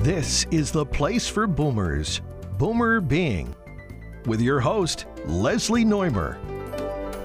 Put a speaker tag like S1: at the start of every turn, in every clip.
S1: This is the place for boomers, Boomer Being, with your host, Leslie Noymer.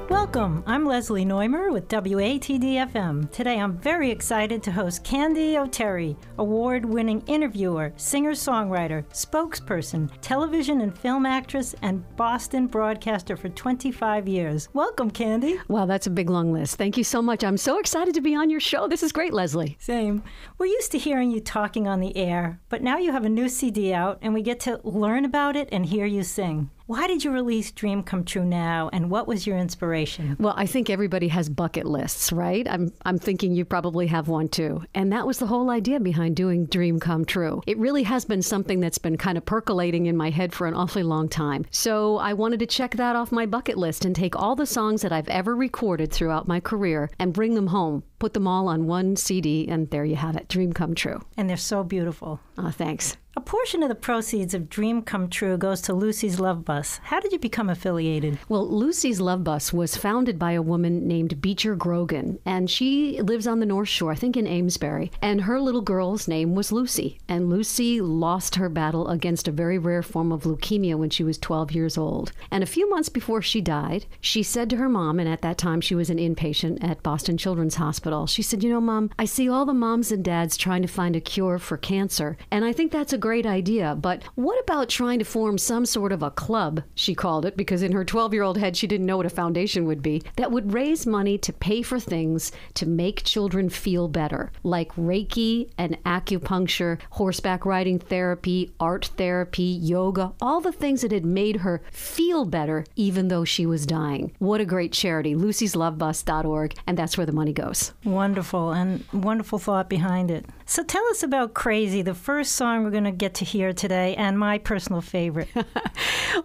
S2: Welcome, I'm Leslie Noymer with WATD FM. Today I'm very excited to host Candy O'Terry, award-winning interviewer, singer-songwriter, spokesperson, television and film actress, and Boston broadcaster for 25 years. Welcome, Candy.
S3: Wow, that's a big long list. Thank you so much. I'm so excited to be on your show. This is great, Leslie.
S2: Same. We're used to hearing you talking on the air, but now you have a new CD out and we get to learn about it and hear you sing. Why did you release Dream Come True now, and what was your inspiration?
S3: Well, I think everybody has bucket lists, right? I'm thinking you probably have one too. And that was the whole idea behind doing Dream Come True. It really has been something that's been kind of percolating in my head for an awfully long time. So I wanted to check that off my bucket list and take all the songs that I've ever recorded throughout my career and bring them home, put them all on one CD, and there you have it, Dream Come True.
S2: And they're so beautiful.
S3: Thanks.
S2: A portion of the proceeds of Dream Come True goes to Lucy's Love Bus. How did you become affiliated?
S3: Well, Lucy's Love Bus was founded by a woman named Beecher Grogan, and she lives on the North Shore, I think in Amesbury, and her little girl's name was Lucy. And Lucy lost her battle against a very rare form of leukemia when she was 12 years old. And a few months before she died, she said to her mom, and at that time she was an inpatient at Boston Children's Hospital, she said, "You know, Mom, I see all the moms and dads trying to find a cure for cancer, and I think that's a great idea, but what about trying to form some sort of a club," she called it, because in her 12-year-old head she didn't know what a foundation would be, that would raise money to pay for things to make children feel better, like Reiki and acupuncture, horseback riding therapy, art therapy, yoga, all the things that had made her feel better even though she was dying. What a great charity, lucyslovebus.org, and that's where the money goes.
S2: Wonderful, and wonderful thought behind it. So tell us about Crazy, the first song we're going to get to hear today, and my personal favorite.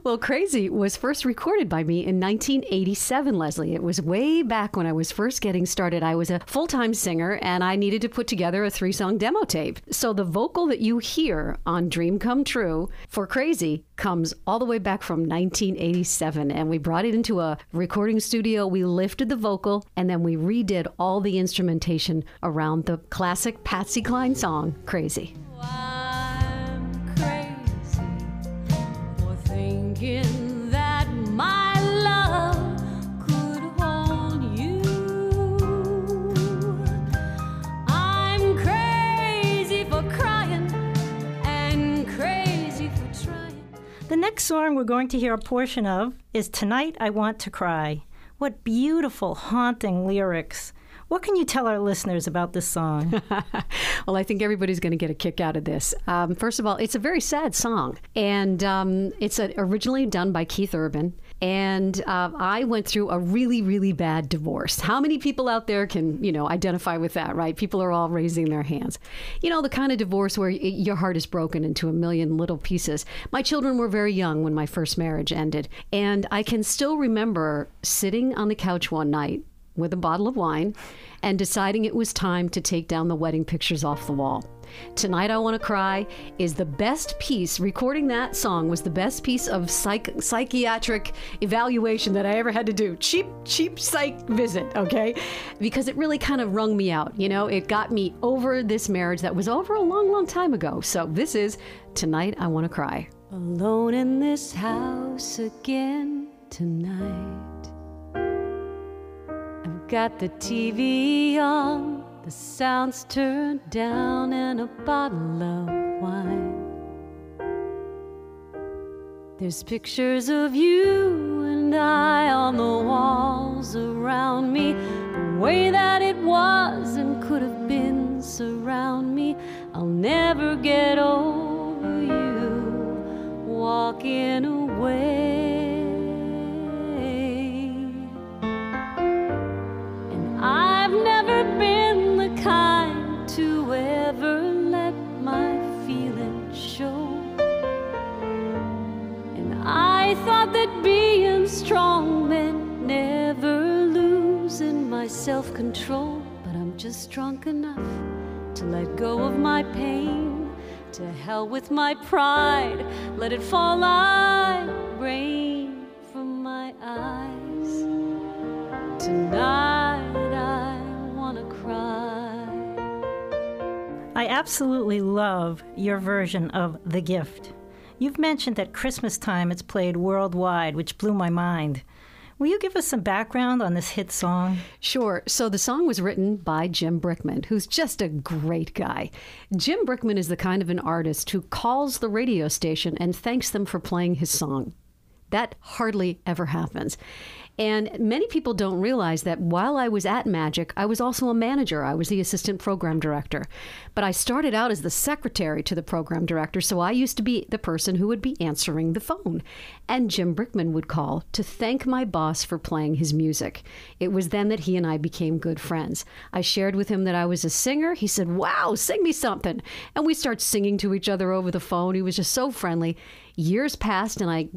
S3: Well, Crazy was first recorded by me in 1987, Leslie. It was way back when I was first getting started. I was a full-time singer, and I needed to put together a 3-song demo tape. So the vocal that you hear on Dream Come True for Crazy comes all the way back from 1987, and we brought it into a recording studio. We lifted the vocal, and then we redid all the instrumentation around the classic Patsy Cline song, Crazy.
S4: I'm crazy for thinking that my love could hold you. I'm crazy for crying and crazy for trying.
S2: The next song we're going to hear a portion of is Tonight I Want to Cry. What beautiful, haunting lyrics. What can you tell our listeners about this song?
S3: Well, I think everybody's going to get a kick out of this. First of all, it's a very sad song, and it's originally done by Keith Urban, and I went through a really, really bad divorce. How many people out there can, identify with that, right? People are all raising their hands. The kind of divorce where your heart is broken into a million little pieces. My children were very young when my first marriage ended, and I can still remember sitting on the couch one night with a bottle of wine and deciding it was time to take down the wedding pictures off the wall. Tonight I Want to Cry is the best piece. Recording that song was the best piece of psychiatric evaluation that I ever had to do. Cheap psych visit, okay? Because it really kind of wrung me out. It got me over this marriage that was over a long, long time ago. So this is Tonight I Want to Cry.
S4: Alone in this house again tonight. I've got the TV on, the sound's turned down, and a bottle of wine. There's pictures of you and I on the walls around me. The way that it was and could have been surround me. I'll never get over you walking away. I've never been the kind to ever let my feelings show. And I thought that being strong meant never losing my self-control. But I'm just drunk enough to let go of my pain. To hell with my pride, let it fall like rain from my eyes. Tonight I wanna cry.
S2: I absolutely love your version of The Gift. You've mentioned at Christmas time it's played worldwide, which blew my mind. Will you give us some background on this hit song?
S3: Sure. So the song was written by Jim Brickman, who's just a great guy. Jim Brickman is the kind of an artist who calls the radio station and thanks them for playing his song. That hardly ever happens. And many people don't realize that while I was at Magic, I was also a manager. I was the assistant program director. But I started out as the secretary to the program director, so I used to be the person who would be answering the phone. And Jim Brickman would call to thank my boss for playing his music. It was then that he and I became good friends. I shared with him that I was a singer. He said, "Wow, sing me something." And we started singing to each other over the phone. He was just so friendly. Years passed and I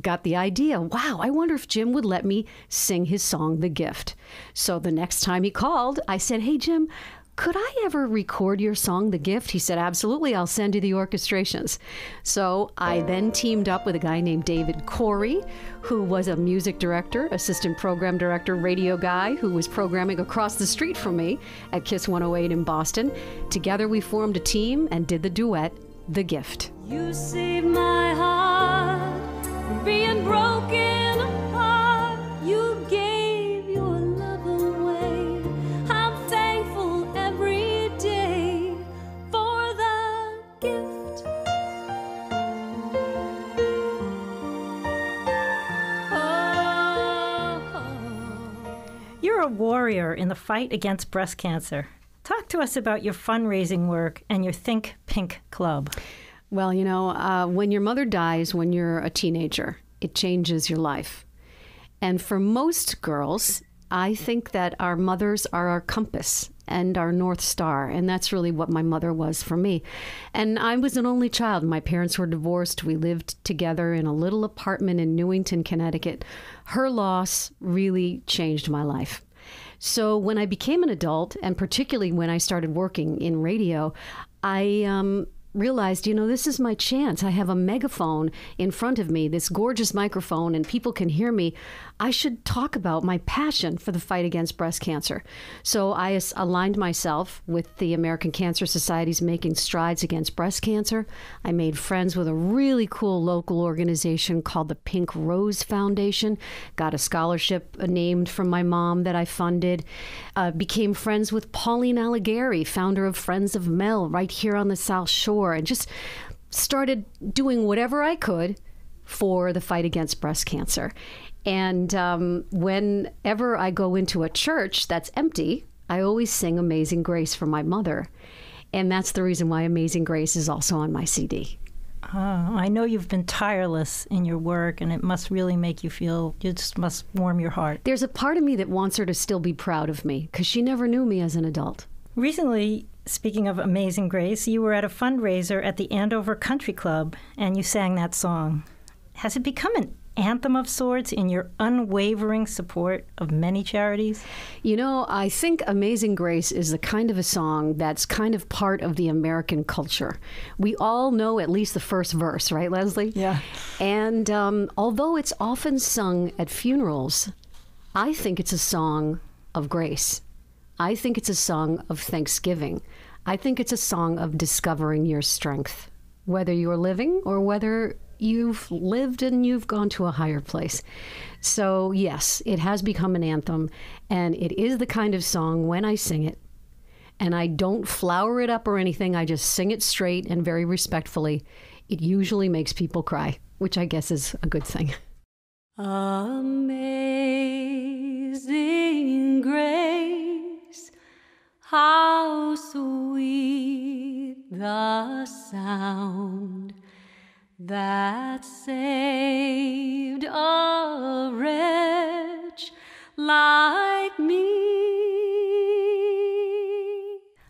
S3: got the idea, wow, I wonder if Jim would let me sing his song, The Gift. So the next time he called, I said, "Hey, Jim, could I ever record your song, The Gift?" He said, "Absolutely, I'll send you the orchestrations." So I then teamed up with a guy named David Corey, who was a music director, assistant program director, radio guy, who was programming across the street from me at KISS 108 in Boston. Together we formed a team and did the duet, The Gift.
S4: You saved my heart from being broken apart. You gave your love away. I'm thankful every day for the gift.
S2: You're a warrior in the fight against breast cancer. Talk to us about your fundraising work and your Think Pink Club.
S3: Well, you know, when your mother dies when you're a teenager, it changes your life. And for most girls, I think that our mothers are our compass and our North Star. And that's really what my mother was for me. And I was an only child. My parents were divorced. We lived together in a little apartment in Newington, Connecticut. Her loss really changed my life. So when I became an adult, and particularly when I started working in radio, I realized, you know, this is my chance. I have a megaphone in front of me, this gorgeous microphone, and people can hear me. I should talk about my passion for the fight against breast cancer. So I aligned myself with the American Cancer Society's Making Strides Against Breast Cancer. I made friends with a really cool local organization called the Pink Rose Foundation. Got a scholarship named from my mom that I funded. Became friends with Pauline Allegari, founder of Friends of Mel, right here on the South Shore, and just started doing whatever I could for the fight against breast cancer. And whenever I go into a church that's empty, I always sing Amazing Grace for my mother. And that's the reason why Amazing Grace is also on my CD.
S2: I know you've been tireless in your work, and it must really make you feel, it just must warm your heart.
S3: There's a part of me that wants her to still be proud of me, because she never knew me as an adult.
S2: Recently, speaking of Amazing Grace, you were at a fundraiser at the Andover Country Club, and you sang that song. Has it become an anthem of sorts in your unwavering support of many charities?
S3: You know, I think Amazing Grace is the kind of a song that's kind of part of the American culture. We all know at least the first verse, right, Leslie?
S2: Yeah.
S3: And although it's often sung at funerals, I think it's a song of grace. I think it's a song of thanksgiving. I think it's a song of discovering your strength, whether you're living or whether you've lived and you've gone to a higher place. So yes, it has become an anthem, and it is the kind of song when I sing it, and I don't flower it up or anything, I just sing it straight and very respectfully, it usually makes people cry, which I guess is a good thing.
S4: Amazing grace, how sweet the sound that saved a wretch like me.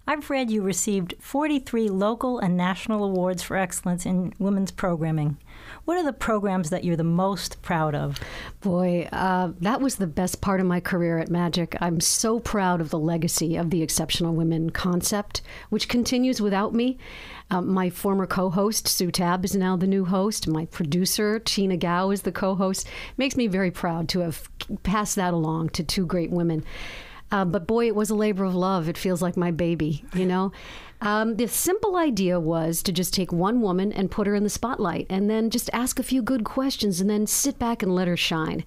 S2: I've read you received 43 local and national awards for excellence in women's programming. What are the programs that you're the most proud of?
S3: Boy, that was the best part of my career at Magic. I'm so proud of the legacy of the Exceptional Women concept, which continues without me. My former co-host, Sue Tabb, is now the new host. My producer, Tina Gao, is the co-host. Makes me very proud to have passed that along to two great women. But boy, it was a labor of love. It feels like my baby, you know. The simple idea was to just take one woman and put her in the spotlight and then just ask a few good questions and then sit back and let her shine.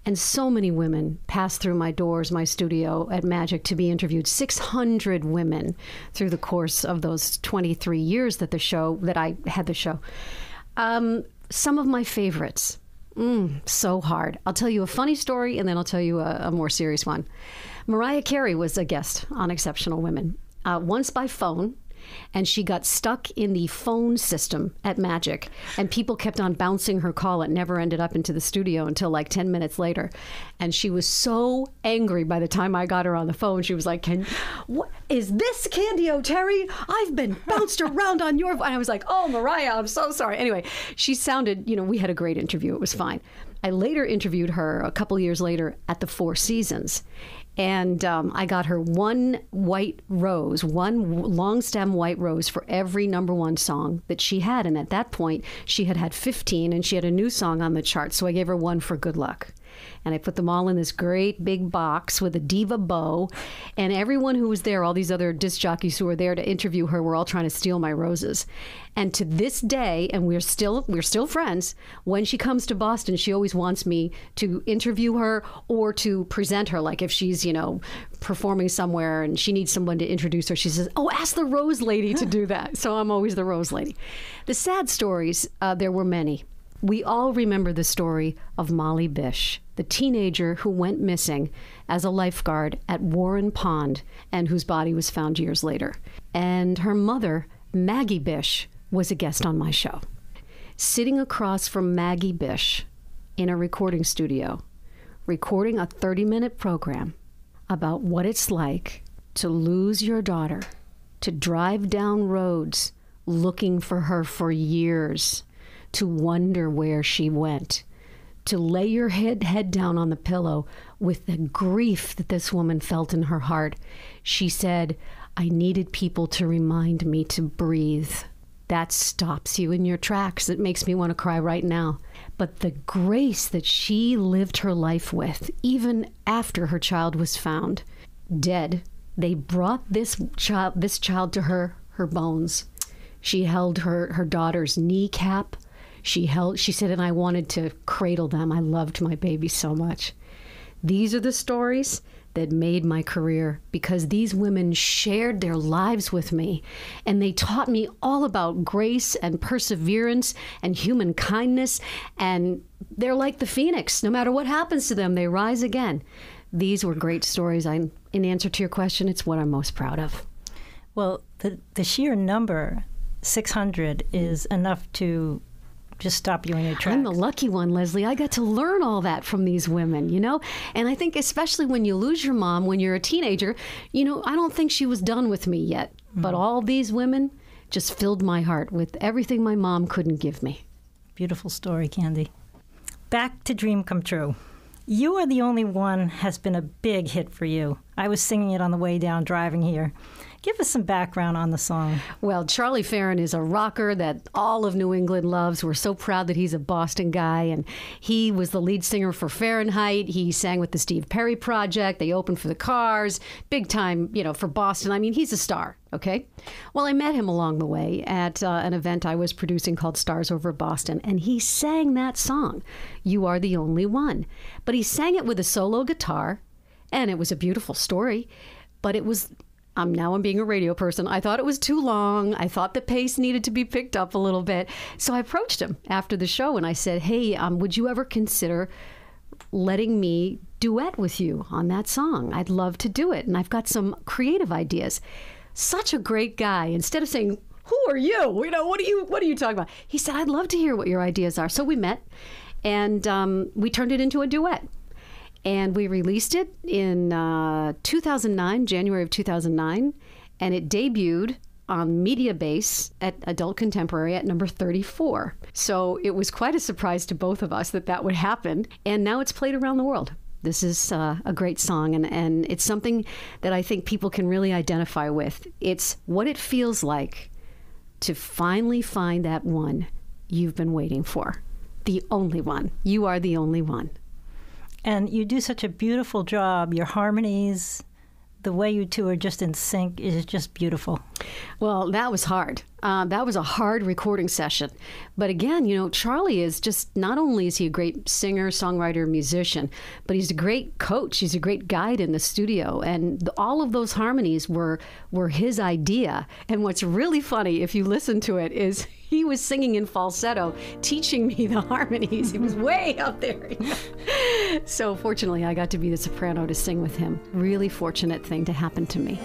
S3: And so many women passed through my doors, my studio at Magic to be interviewed. 600 women through the course of those 23 years that I had the show. Some of my favorites. So hard. I'll tell you a funny story and then I'll tell you a more serious one. Mariah Carey was a guest on Exceptional Women, once by phone. And she got stuck in the phone system at Magic. And people kept on bouncing her call. It never ended up into the studio until like 10 minutes later. And she was so angry by the time I got her on the phone. She was like, what is this, Candy O'Terry? I've been bounced around on your... And I was like, oh, Mariah, I'm so sorry. Anyway, she sounded, we had a great interview. It was fine. I later interviewed her a couple years later at the Four Seasons. And I got her one white rose, one long stem white rose for every number one song that she had. And at that point, she had 15 and she had a new song on the chart. So I gave her one for Good Luck. And I put them all in this great big box with a diva bow. And everyone who was there, all these other disc jockeys who were there to interview her, were all trying to steal my roses. And to this day, and we're still friends, when she comes to Boston, she always wants me to interview her or to present her. Like if she's, performing somewhere and she needs someone to introduce her, she says, oh, ask the Rose Lady to do that. So I'm always the Rose Lady. The sad stories, there were many. We all remember the story of Molly Bish, the teenager who went missing as a lifeguard at Warren Pond and whose body was found years later. And her mother, Maggie Bish, was a guest on my show. Sitting across from Maggie Bish in a recording studio, recording a 30-minute program about what it's like to lose your daughter, to drive down roads looking for her for years, to wonder where she went, to lay your head down on the pillow with the grief that this woman felt in her heart. She said, I needed people to remind me to breathe. That stops you in your tracks. It makes me want to cry right now. But the grace that she lived her life with, even after her child was found dead, they brought this child to her bones. She held her daughter's kneecap. She said, and I wanted to cradle them. I loved my baby so much. These are the stories that made my career, because these women shared their lives with me and they taught me all about grace and perseverance and human kindness. And they're like the phoenix. No matter what happens to them, they rise again. These were great stories. In answer to your question, it's what I'm most proud of.
S2: Well, the sheer number, 600, is enough to just stop you in your tracks.
S3: I'm the lucky one, Leslie. I got to learn all that from these women, And I think especially when you lose your mom when you're a teenager, I don't think she was done with me yet. But all these women just filled my heart with everything my mom couldn't give me.
S2: Beautiful story, Candy. Back to Dream Come True. You Are the Only One has been a big hit for you. I was singing it on the way down driving here. Give us some background on the song.
S3: Well, Charlie Farron is a rocker that all of New England loves. We're so proud that he's a Boston guy, and he was the lead singer for Fahrenheit. He sang with the Steve Perry Project. They opened for the Cars. Big time, for Boston. I mean, he's a star, okay? Well, I met him along the way at an event I was producing called Stars Over Boston, and he sang that song, You Are the Only One. But he sang it with a solo guitar, and it was a beautiful story, but it was... I'm being a radio person. I thought it was too long. I thought the pace needed to be picked up a little bit. So I approached him after the show and I said, hey, would you ever consider letting me duet with you on that song? I'd love to do it. And I've got some creative ideas. Such a great guy. Instead of saying, who are you? What are you talking about? He said, I'd love to hear what your ideas are. So we met and we turned it into a duet. And we released it in 2009, January of 2009, and it debuted on Media Base at Adult Contemporary at number 34. So it was quite a surprise to both of us that would happen, and now it's played around the world. This is a great song, and it's something that I think people can really identify with. It's what it feels like to finally find that one you've been waiting for, the only one. You are the only one.
S2: And you do such a beautiful job. Your harmonies the way you two are just in sync is just beautiful.
S3: Well, that was hard. That was a hard recording session. But again, Charlie is just, not only is he a great singer, songwriter, musician, but he's a great coach. He's a great guide in the studio. And all of those harmonies were his idea. And what's really funny, if you listen to it, is he was singing in falsetto, teaching me the harmonies. He was way up there. So fortunately, I got to be the soprano to sing with him. Really fortunate thing to happen to me.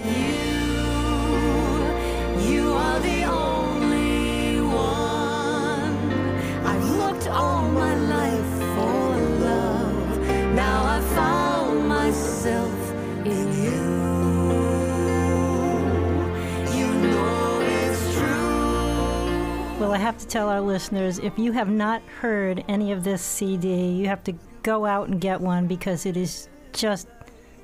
S4: You are the only one. I've looked all my life for love. Now I found myself in you. You know it's true.
S2: Well, I have to tell our listeners, if you have not heard any of this CD, you have to go out and get one because it is just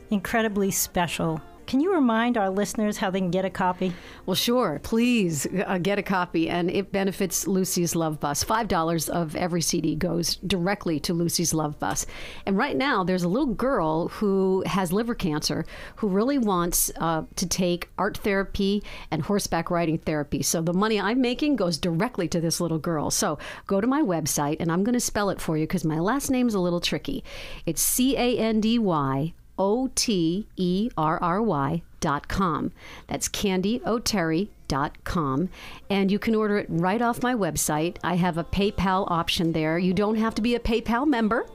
S2: incredibly special. Can you remind our listeners how they can get a copy?
S3: Well, sure. Please get a copy, and it benefits Lucy's Love Bus. $5 of every CD goes directly to Lucy's Love Bus. And right now, there's a little girl who has liver cancer who really wants to take art therapy and horseback riding therapy. So the money I'm making goes directly to this little girl. So go to my website, and I'm going to spell it for you because my last name's a little tricky. It's CandyOterry.com. That's CandyOterry.com. And you can order it right off my website. I have a PayPal option there. You don't have to be a PayPal member,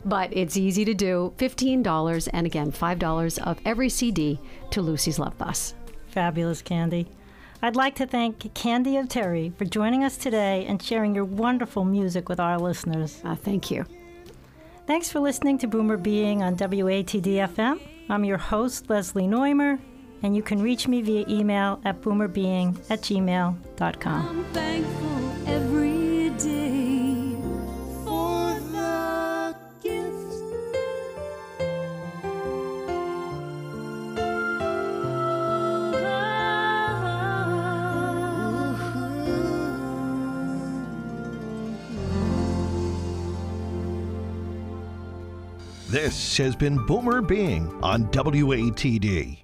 S3: but it's easy to do. $15, and again, $5 of every CD to Lucy's Love Bus.
S2: Fabulous, Candy. I'd like to thank Candy O'Terry for joining us today and sharing your wonderful music with our listeners.
S3: Thank you.
S2: Thanks for listening to Boomer Being on WATD FM. I'm your host, Leslie Noymer, and you can reach me via email at boomerbeing@gmail.com.
S4: I'm thankful every day for the gift.
S1: This has been Boomer Being on WATD.